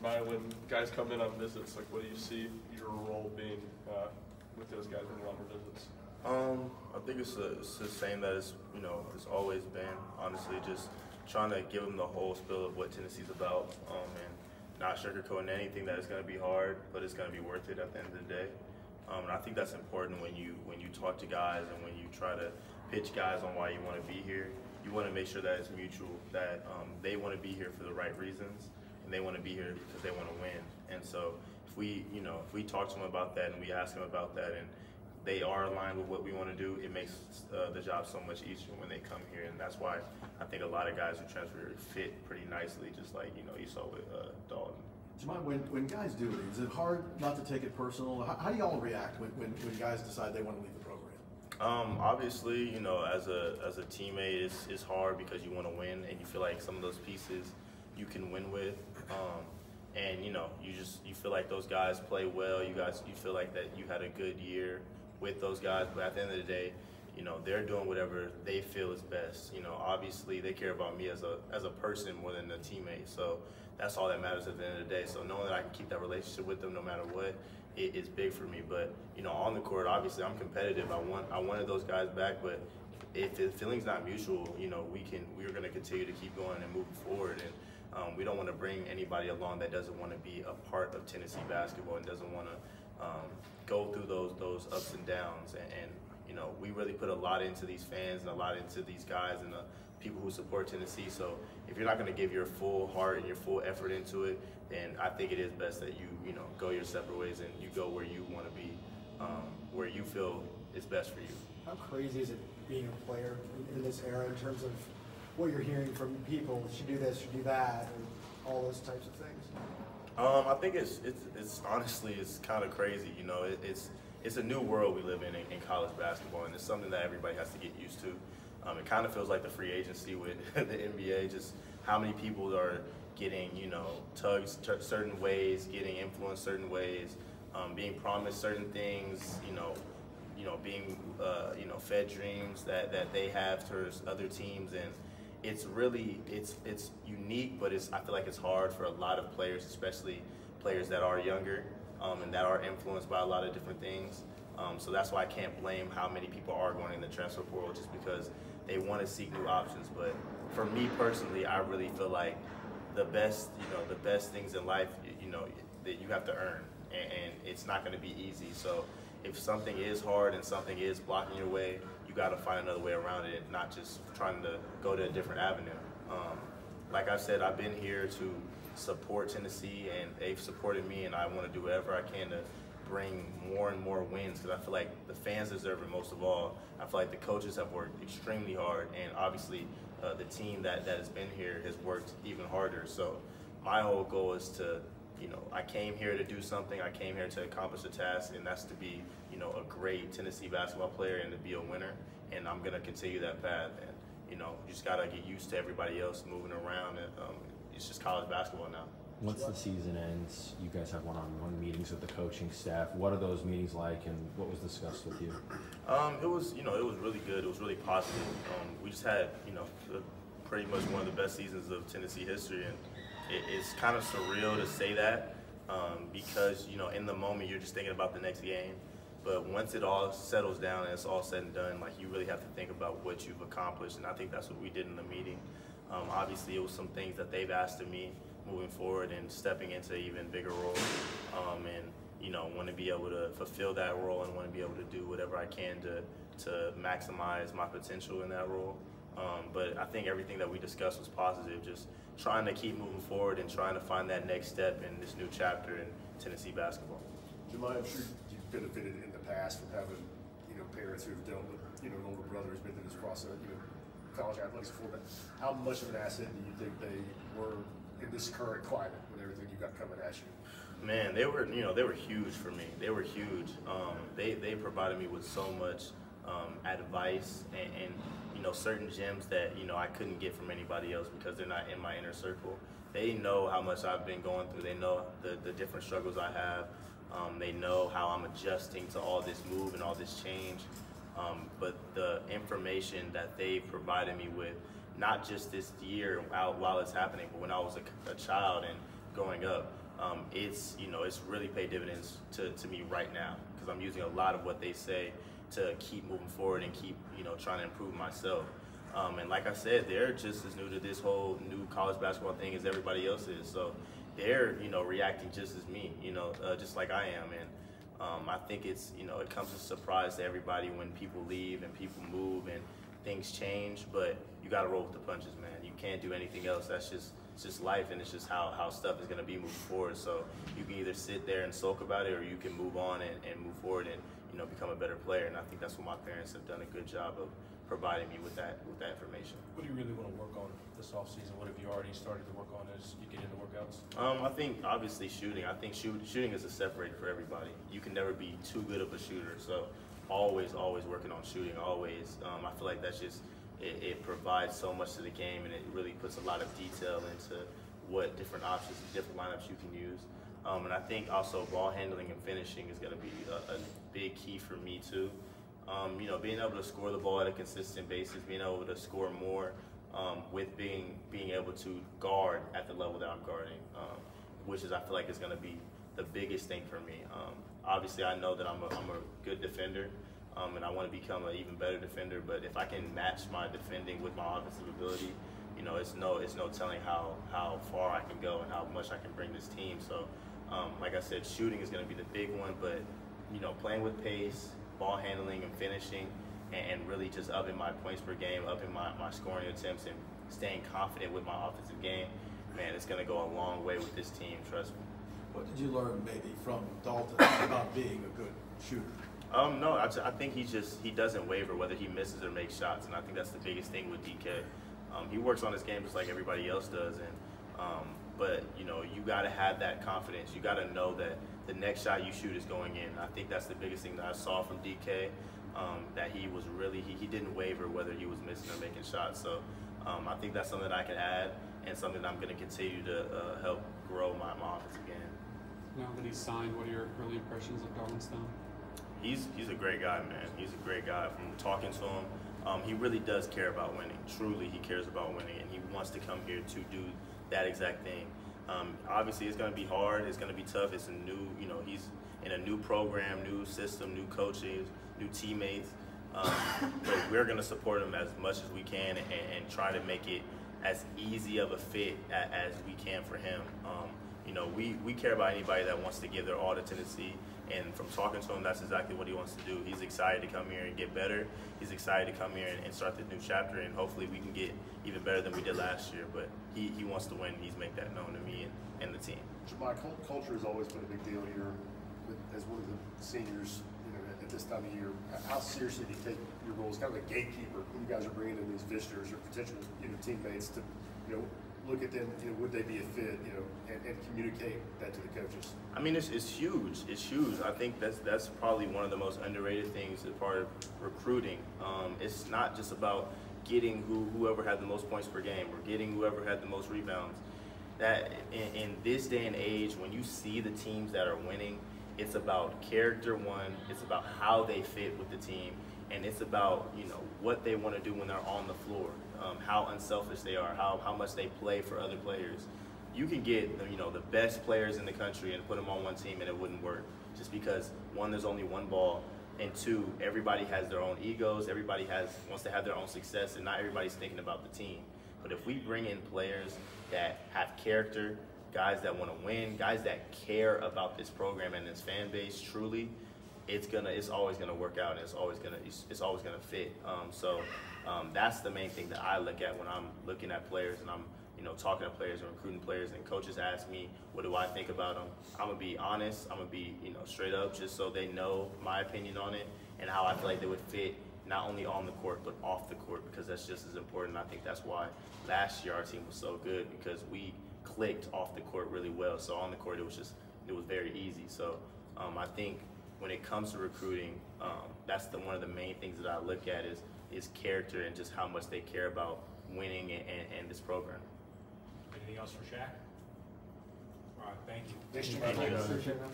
Jahmai, when guys come in on visits, like what do you see your role being with those guys when you're on their visits? I think it's the same that it's always been. Honestly, just trying to give them the whole spill of what Tennessee's about, and not sugarcoating anything that it's going to be hard, but it's going to be worth it at the end of the day. And I think that's important when you talk to guys and when you try to pitch guys on why you want to be here. You want to make sure that it's mutual, that they want to be here for the right reasons, and they want to be here because they want to win. And so if we talk to them about that and we ask them about that, and they are aligned with what we want to do, it makes the job so much easier when they come here. And that's why I think a lot of guys who transfer fit pretty nicely, just like you saw with Dalton. Jahmai, when guys do it, is it hard not to take it personal? How do y'all react when guys decide they want to leave the program? Obviously, as a teammate, it's hard because you want to win and you feel like some of those pieces you can win with, and you feel like those guys play well. You feel like that you had a good year with those guys, but at the end of the day, they're doing whatever they feel is best. Obviously they care about me as a person more than a teammate, so that's all that matters at the end of the day. So knowing that I can keep that relationship with them no matter what, it is big for me. But on the court, obviously I'm competitive. I wanted those guys back, but if the feeling's not mutual, we're going to continue to keep going and moving forward. And we don't want to bring anybody along that doesn't want to be a part of Tennessee basketball and doesn't want to go through those ups and downs. And we really put a lot into these fans and a lot into these guys and the people who support Tennessee. So if you're not going to give your full heart and your full effort into it, then I think it is best that you go your separate ways and you go where you want to be, where you feel is best for you. How crazy is it being a player in this era in terms of what you're hearing from people? Should do this, should do that, and all those types of things? I think it's honestly it's kind of crazy. It's a new world we live in college basketball, and it's something that everybody has to get used to. It kind of feels like the free agency with the NBA, just how many people are getting, tugged certain ways, getting influenced certain ways, being promised certain things, being, fed dreams that they have towards other teams. And it's really, it's unique, but I feel like it's hard for a lot of players, especially players that are younger and that are influenced by a lot of different things. So that's why I can't blame how many people are going in the transfer portal, just because they want to seek new options. But for me personally, I really feel like the best things in life, that you have to earn, and it's not going to be easy. So if something is hard and something is blocking your way, you got to find another way around it, not just trying to go to a different avenue. Like I said, I've been here to support Tennessee, and they've supported me, and I want to do whatever I can to bring more and more wins, because I feel like the fans deserve it most of all. I feel like the coaches have worked extremely hard, and obviously the team that has been here has worked even harder. So my whole goal is to, I came here to do something. I came here to accomplish a task, and that's to be, a great Tennessee basketball player and to be a winner. And I'm going to continue that path. And, you just got to get used to everybody else moving around. And it's just college basketball now. Once the season ends, you guys have one-on-one meetings with the coaching staff. What are those meetings like, and what was discussed with you? It was, it was really good. It was really positive. We just had, pretty much one of the best seasons of Tennessee history, and it's kind of surreal to say that because, in the moment you're just thinking about the next game. But once it all settles down and it's all said and done, like, you really have to think about what you've accomplished, and I think that's what we did in the meeting. Obviously, it was some things that they've asked of me moving forward and stepping into an even bigger role, and want to be able to fulfill that role and want to be able to do whatever I can to maximize my potential in that role. But I think everything that we discussed was positive, just trying to keep moving forward and trying to find that next step in this new chapter in Tennessee basketball. Jahmai, I'm sure you've benefited in the past from having, parents who've dealt with, an older brother who's been through this process, college athletics before. But how much of an asset do you think they were in this current climate with everything you got coming at you? Man, they were huge for me. They were huge. They provided me with so much advice and certain gems that I couldn't get from anybody else because they're not in my inner circle. They know how much I've been going through. They know the different struggles I have. They know how I'm adjusting to all this move and all this change. But the information that they've provided me with, not just this year while it's happening, but when I was a child and growing up, it's it's really paid dividends to me right now because I'm using a lot of what they say to keep moving forward and keep trying to improve myself. And like I said, they're just as new to this whole new college basketball thing as everybody else is. So they're reacting just as me, just like I am. And I think it's it comes as a surprise to everybody when people leave and people move and things change. But you got to roll with the punches, man. You can't do anything else. It's just life, and it's just how stuff is going to be moving forward. So you can either sit there and sulk about it, or you can move on and move forward and become a better player. And I think that's what my parents have done a good job of providing me with that information. What do you really want to work on this offseason? What have you already started to work on as you get into workouts? I think obviously shooting. I think shooting is a separator for everybody. You can never be too good of a shooter. So always working on shooting. Always. I feel like that's just it provides so much to the game, and it really puts a lot of detail into what different options and different lineups you can use. And I think also ball handling and finishing is going to be a big key for me too. Being able to score the ball at a consistent basis, being able to score more with being able to guard at the level that I'm guarding, which is I feel like is going to be the biggest thing for me. Obviously, I know that I'm a good defender, and I want to become an even better defender. But if I can match my defending with my offensive ability, it's no telling how far I can go and how much I can bring this team. So, like I said, shooting is going to be the big one, but playing with pace, ball handling and finishing, and really just upping my points per game, upping my scoring attempts, and staying confident with my offensive game, man, it's going to go a long way with this team, trust me. What did you learn maybe from Dalton about being a good shooter? No, I think he doesn't waver whether he misses or makes shots, and I think that's the biggest thing with DK. He works on his game just like everybody else does, and but you got to have that confidence. You got to know that the next shot you shoot is going in. I think that's the biggest thing that I saw from DK. That he was really he didn't waver whether he was missing or making shots. So I think that's something that I can add and something that I'm going to continue to help grow my offensive game. Now that he's signed, what are your early impressions of Darwin Stone? He's a great guy, man. He's a great guy. From talking to him, he really does care about winning. Truly, he cares about winning, and he wants to come here to do that exact thing. Obviously, it's going to be hard. It's going to be tough. It's a new, he's in a new program, new system, new coaches, new teammates. But we're going to support him as much as we can and try to make it as easy of a fit as we can for him. We care about anybody that wants to give their all to Tennessee. And from talking to him, that's exactly what he wants to do. He's excited to come here and get better. He's excited to come here and start the new chapter, and hopefully we can get even better than we did last year. But he wants to win. He's made that known to me and the team. Jahmai, culture has always been a big deal here. As one of the seniors, at this time of year, how seriously do you take your role as kind of a gatekeeper when you guys are bringing in these visitors or potential teammates to look at them, would they be a fit, and communicate that to the coaches? I mean, it's huge. It's huge. I think that's probably one of the most underrated things as part of recruiting. It's not just about getting whoever had the most points per game or getting whoever had the most rebounds. That in this day and age, when you see the teams that are winning, it's about character, one, it's about how they fit with the team, and it's about what they want to do when they're on the floor, how unselfish they are, how much they play for other players. You can get the best players in the country and put them on one team and it wouldn't work, just because one, there's only one ball, and two, everybody has their own egos, everybody wants to have their own success, and not everybody's thinking about the team. But if we bring in players that have character, guys that want to win, guys that care about this program and this fan base truly, it's always gonna work out, and it's always gonna fit. So that's the main thing that I look at when I'm looking at players and I'm talking to players and recruiting players, and coaches ask me what do I think about them. I'm gonna be honest. I'm gonna be straight up, just so they know my opinion on it and how I feel like they would fit not only on the court but off the court, because that's just as important. I think that's why last year our team was so good, because we clicked off the court really well. So on the court it was very easy. So I think when it comes to recruiting, that's one of the main things that I look at is character and just how much they care about winning and this program. Anything else for Shaq? All right, thank you. Thanks, Jahmai. Appreciate it, man.